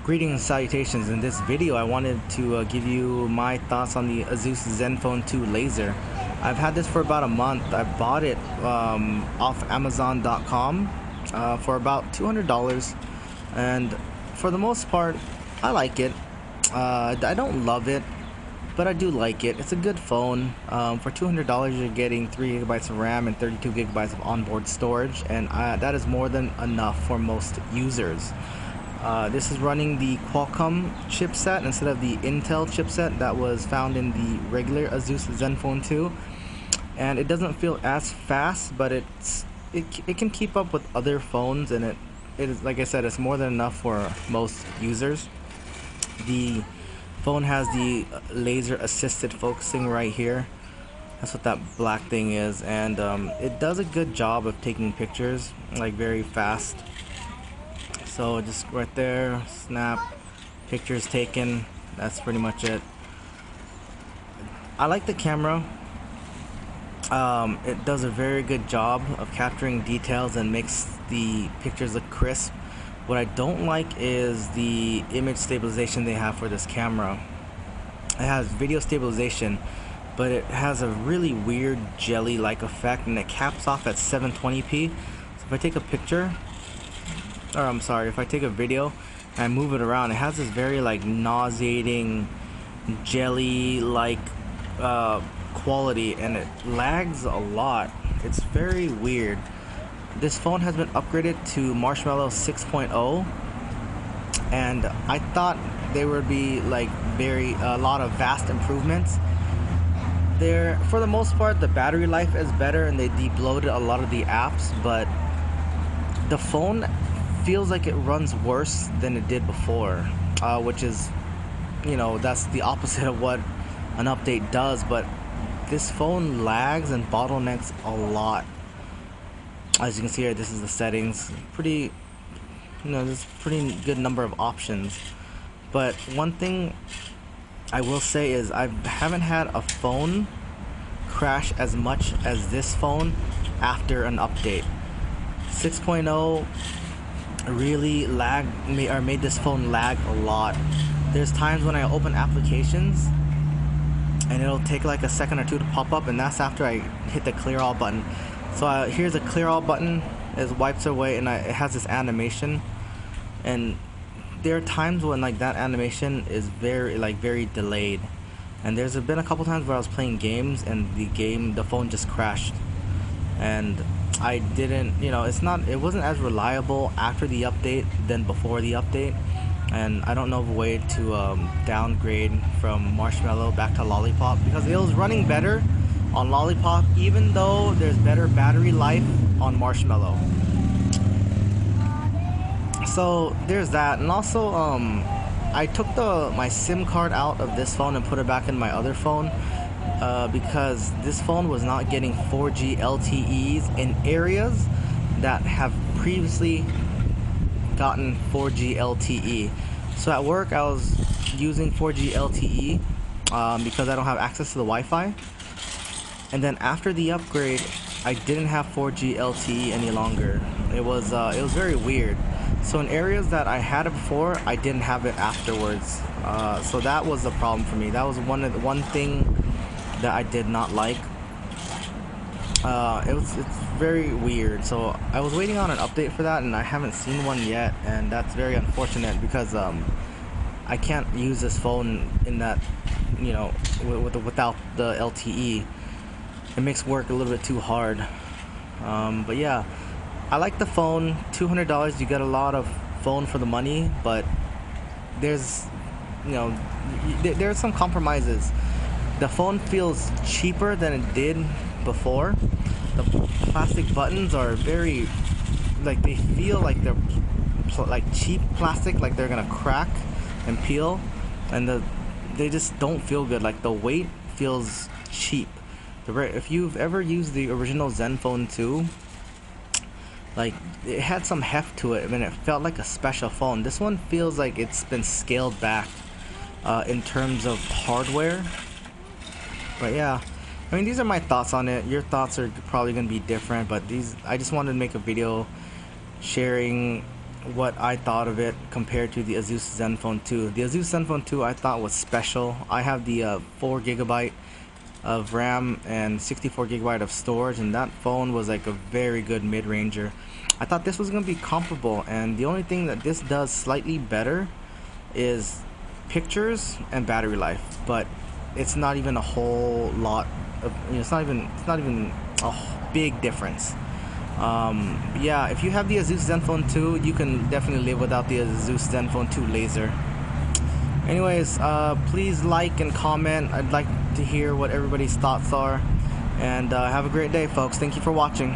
Greetings and salutations. In this video I wanted to give you my thoughts on the ASUS ZenFone 2 laser. I've had this for about a month. I bought it off Amazon.com for about $200, and for the most part I like it. I don't love it, but I do like it. It's a good phone. For $200 you're getting 3 gigabytes of RAM and 32 gigabytes of onboard storage, and that is more than enough for most users. This is running the Qualcomm chipset instead of the Intel chipset that was found in the regular ASUS ZenFone 2, and it doesn't feel as fast, but it can keep up with other phones, and it is, like I said, it's more than enough for most users. The phone has the laser assisted focusing right here. That's what that black thing is, and it does a good job of taking pictures, like very fast. So just right there, snap, pictures taken. That's pretty much it. I like the camera. It does a very good job of capturing details and makes the pictures look crisp. What I don't like is the image stabilization they have for this camera. It has video stabilization, but it has a really weird jelly-like effect, and it caps off at 720p. So if I take a picture, or I'm sorry, if I take a video and I move it around, it has this very like nauseating jelly-like quality, and it lags a lot. It's very weird. This phone has been upgraded to Marshmallow 6.0, and I thought there would be like a lot of vast improvements. There, for the most part, the battery life is better, and they debloated a lot of the apps, but the phone feels like it runs worse than it did before, which is, that's the opposite of what an update does. But this phone lags and bottlenecks a lot. As you can see here, this is the settings. There's a pretty good number of options. But one thing I will say is I haven't had a phone crash as much as this phone after an update. 6.0 really made this phone lag a lot. There's times when I open applications and it'll take like a second or two to pop up, and that's after I hit the clear all button. So here's a clear all button. It wipes away, and it has this animation, and there are times when like that animation is very delayed, and there's been a couple times where I was playing games and the phone just crashed, and I didn't, it wasn't as reliable after the update than before the update, and I don't know of a way to downgrade from Marshmallow back to Lollipop, because it was running better on Lollipop even though there's better battery life on Marshmallow. So there's that, and also I took my SIM card out of this phone and put it back in my other phone. Because this phone was not getting 4G LTEs in areas that have previously gotten 4G LTE. So at work I was using 4G LTE because I don't have access to the Wi-Fi. And then after the upgrade, I didn't have 4G LTE any longer. It was very weird. So in areas that I had it before, I didn't have it afterwards. So that was the problem for me. That was one thing that I did not like. It's very weird. So I was waiting on an update for that, and I haven't seen one yet, and that's very unfortunate because I can't use this phone in that, without the LTE. It makes work a little bit too hard. But yeah, I like the phone. $200, you get a lot of phone for the money, but there's some compromises. The phone feels cheaper than it did before. The plastic buttons are very, they feel like they're like cheap plastic, like they're gonna crack and peel, and they just don't feel good. Like the weight feels cheap. If you've ever used the original ZenFone 2, like it had some heft to it, and it felt like a special phone. This one feels like it's been scaled back in terms of hardware. But yeah, I mean, these are my thoughts on it. Your thoughts are probably going to be different, but I just wanted to make a video sharing what I thought of it compared to the ASUS ZenFone 2. The ASUS ZenFone 2 I thought was special. I have the 4 GB of RAM and 64 GB of storage, and that phone was like a very good mid-ranger. I thought this was going to be comparable, and the only thing that this does slightly better is pictures and battery life, but it's not even a whole lot of, it's not even a big difference. Yeah, if you have the ASUS ZenFone 2, you can definitely live without the ASUS ZenFone 2 laser. Anyways, please like and comment. I'd like to hear what everybody's thoughts are, and have a great day, folks. Thank you for watching.